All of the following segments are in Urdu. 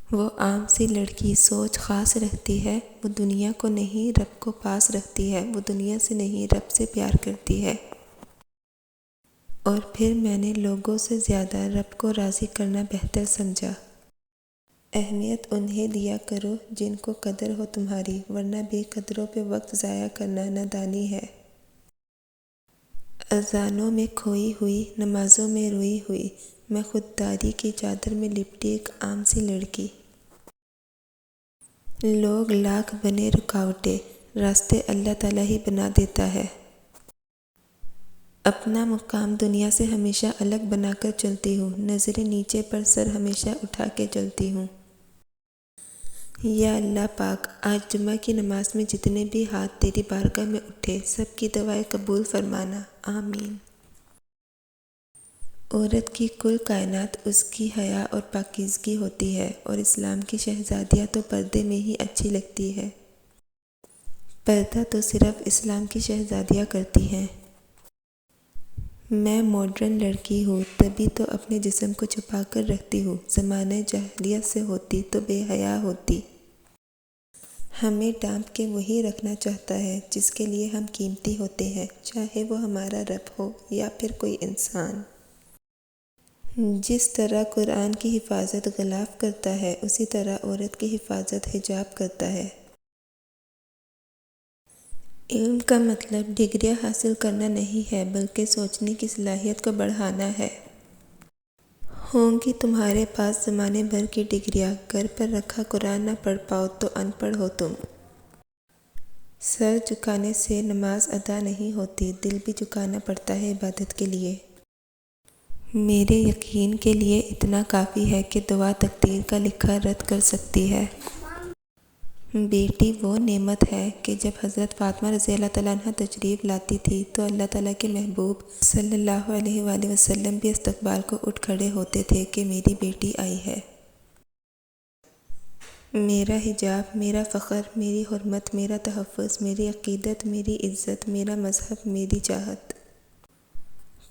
وہ عام سی لڑکی سوچ خاص رکھتی ہے، وہ دنیا کو نہیں رب کو پاس رکھتی ہے، وہ دنیا سے نہیں رب سے پیار کرتی ہے۔ اور پھر میں نے لوگوں سے زیادہ رب کو راضی کرنا بہتر سمجھا۔ اہمیت انہیں دیا کرو جن کو قدر ہو تمہاری، ورنہ بے قدروں پہ وقت ضائع کرنا نادانی ہے۔ اذانوں میں کھوئی ہوئی، نمازوں میں روئی ہوئی، میں خودداری کی چادر میں لپٹی ایک عام سی لڑکی۔ لوگ لاکھ بنے رکاوٹیں، راستے اللہ تعالیٰ ہی بنا دیتا ہے۔ اپنا مقام دنیا سے ہمیشہ الگ بنا کر چلتی ہوں، نظریں نیچے پر سر ہمیشہ اٹھا کے چلتی ہوں۔ یا اللہ پاک، آج جمعہ کی نماز میں جتنے بھی ہاتھ تیری بارگاہ میں اٹھے، سب کی دعائیں قبول فرمانا، آمین۔ عورت کی کل کائنات اس کی حیا اور پاکیزگی ہوتی ہے، اور اسلام کی شہزادیاں تو پردے میں ہی اچھی لگتی ہے۔ پردہ تو صرف اسلام کی شہزادیاں کرتی ہیں۔ میں ماڈرن لڑکی ہوں، تبھی تو اپنے جسم کو چھپا کر رکھتی ہوں، زمانہ جاہلیت سے ہوتی تو بے حیا ہوتی۔ ہمیں ڈانپ کے وہی رکھنا چاہتا ہے جس کے لیے ہم قیمتی ہوتے ہیں، چاہے وہ ہمارا رب ہو یا پھر کوئی انسان۔ جس طرح قرآن کی حفاظت غلاف کرتا ہے، اسی طرح عورت کی حفاظت حجاب کرتا ہے۔ علم کا مطلب ڈگریاں حاصل کرنا نہیں ہے، بلکہ سوچنے کی صلاحیت کو بڑھانا ہے۔ ہوں گی تمہارے پاس زمانے بھر کی ڈگریاں، گھر پر رکھا قرآن نہ پڑھ پاؤ تو ان پڑھ ہو تم۔ سر جھکانے سے نماز ادا نہیں ہوتی، دل بھی جھکانا پڑتا ہے عبادت کے لیے۔ میرے یقین کے لیے اتنا کافی ہے کہ دعا تقدیر کا لکھا رد کر سکتی ہے۔ بیٹی وہ نعمت ہے کہ جب حضرت فاطمہ رضی اللہ تعالیٰ عنہ تشریف لاتی تھی تو اللہ تعالیٰ کے محبوب صلی اللہ علیہ وآلہ وسلم بھی استقبال کو اٹھ کھڑے ہوتے تھے کہ میری بیٹی آئی ہے۔ میرا حجاب، میرا فخر، میری حرمت، میرا تحفظ، میری عقیدت، میری عزت، میرا مذہب، میری چاہت۔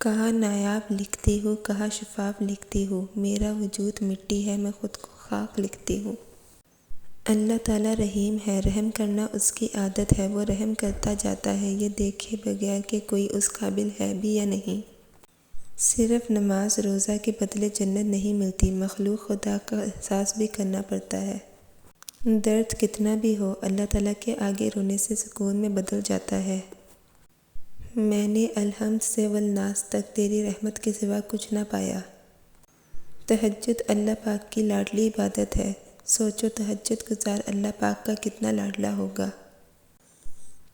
کہاں نایاب لکھتی ہوں، کہاں شفاف لکھتی ہوں، میرا وجود مٹی ہے، میں خود کو خاک لکھتی ہوں۔ اللہ تعالیٰ رحیم ہے، رحم کرنا اس کی عادت ہے، وہ رحم کرتا جاتا ہے یہ دیکھے بغیر کہ کوئی اس قابل ہے بھی یا نہیں۔ صرف نماز روزہ کے بدلے جنت نہیں ملتی، مخلوق خدا کا احساس بھی کرنا پڑتا ہے۔ درد کتنا بھی ہو، اللہ تعالیٰ کے آگے رونے سے سکون میں بدل جاتا ہے۔ میں نے الحمد سے والناس تک تیری رحمت کے سوا کچھ نہ پایا۔ تہجد اللہ پاک کی لاڈلی عبادت ہے، سوچو تہجد گزار اللہ پاک کا کتنا لاڈلا ہوگا۔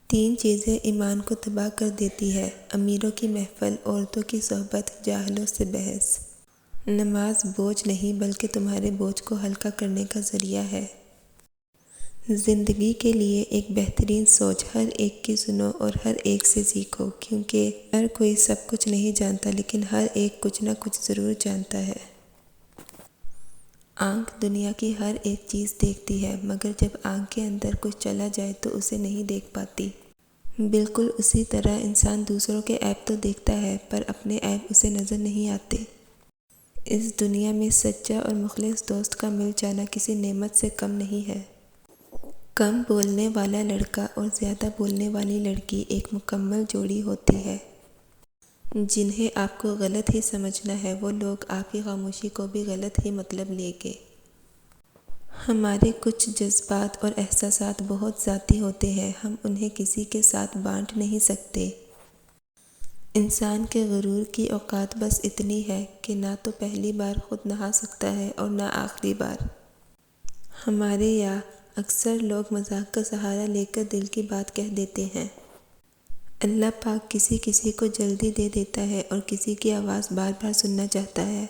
3 چیزیں ایمان کو تباہ کر دیتی ہے: امیروں کی محفل، عورتوں کی صحبت، جاہلوں سے بحث۔ نماز بوجھ نہیں بلکہ تمہارے بوجھ کو ہلکا کرنے کا ذریعہ ہے۔ زندگی کے لیے ایک بہترین سوچ: ہر ایک کی سنو اور ہر ایک سے سیکھو، کیونکہ ہر کوئی سب کچھ نہیں جانتا، لیکن ہر ایک کچھ نہ کچھ ضرور جانتا ہے۔ آنکھ دنیا کی ہر ایک چیز دیکھتی ہے، مگر جب آنکھ کے اندر کچھ چلا جائے تو اسے نہیں دیکھ پاتی۔ بالکل اسی طرح انسان دوسروں کے عیب تو دیکھتا ہے، پر اپنے عیب اسے نظر نہیں آتے۔ اس دنیا میں سچا اور مخلص دوست کا مل جانا کسی نعمت سے کم نہیں ہے۔ کم بولنے والا لڑکا اور زیادہ بولنے والی لڑکی ایک مکمل جوڑی ہوتی ہے۔ جنہیں آپ کو غلط ہی سمجھنا ہے، وہ لوگ آپ کی خاموشی کو بھی غلط ہی مطلب لیں گے۔ ہمارے کچھ جذبات اور احساسات بہت ذاتی ہوتے ہیں، ہم انہیں کسی کے ساتھ بانٹ نہیں سکتے۔ انسان کے غرور کی اوقات بس اتنی ہے کہ نہ تو پہلی بار خود نہا سکتا ہے اور نہ آخری بار۔ ہمارے یہاں اکثر لوگ مذاق کا سہارا لے کر دل کی بات کہہ دیتے ہیں۔ اللہ پاک کسی کسی کو جلدی دے دیتا ہے اور کسی کی آواز بار بار سننا چاہتا ہے۔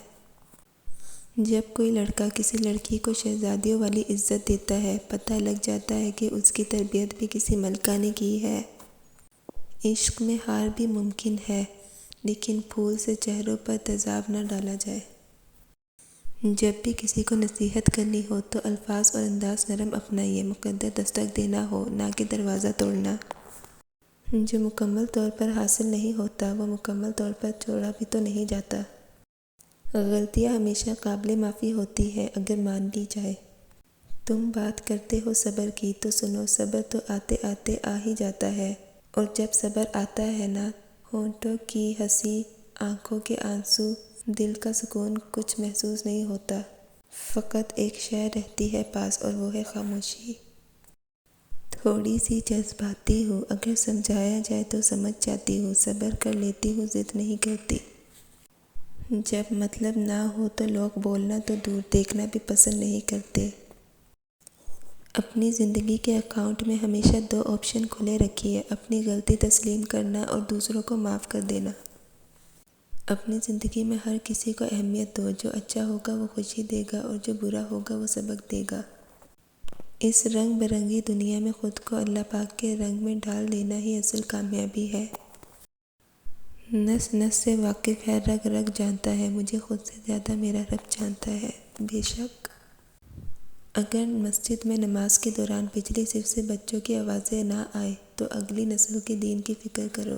جب کوئی لڑکا کسی لڑکی کو شہزادیوں والی عزت دیتا ہے، پتہ لگ جاتا ہے کہ اس کی تربیت بھی کسی ملکہ نے کی ہے۔ عشق میں ہار بھی ممکن ہے، لیکن پھول سے چہروں پر تیزاب نہ ڈالا جائے۔ جب بھی کسی کو نصیحت کرنی ہو تو الفاظ اور انداز نرم اپنائیے، مقدر دستک دینا ہو، نہ کہ دروازہ توڑنا۔ جو مکمل طور پر حاصل نہیں ہوتا، وہ مکمل طور پر چھوڑا بھی تو نہیں جاتا۔ غلطیاں ہمیشہ قابل معافی ہوتی ہے اگر مان لی جائے۔ تم بات کرتے ہو صبر کی تو سنو، صبر تو آتے آتے آ ہی جاتا ہے، اور جب صبر آتا ہے نا، ہونٹوں کی ہنسی، آنکھوں کے آنسو، دل کا سکون کچھ محسوس نہیں ہوتا، فقط ایک شے رہتی ہے پاس، اور وہ ہے خاموشی۔ تھوڑی سی جذباتی ہوں، اگر سمجھایا جائے تو سمجھ جاتی ہوں، صبر کر لیتی ہوں، ضد نہیں کرتی۔ جب مطلب نہ ہو تو لوگ بولنا تو دور، دیکھنا بھی پسند نہیں کرتے۔ اپنی زندگی کے اکاؤنٹ میں ہمیشہ 2 آپشن کھلے رکھیے، اپنی غلطی تسلیم کرنا اور دوسروں کو معاف کر دینا۔ اپنی زندگی میں ہر کسی کو اہمیت دو، جو اچھا ہوگا وہ خوشی دے گا، اور جو برا ہوگا وہ سبق دے گا۔ اس رنگ برنگی دنیا میں خود کو اللہ پاک کے رنگ میں ڈال لینا ہی اصل کامیابی ہے۔ نس نس سے واقف ہے، رگ رگ جانتا ہے، مجھے خود سے زیادہ میرا رب جانتا ہے۔ بے شک اگر مسجد میں نماز کے دوران پچھلی صف سے بچوں کی آوازیں نہ آئیں تو اگلی نسل کے دین کی فکر کرو۔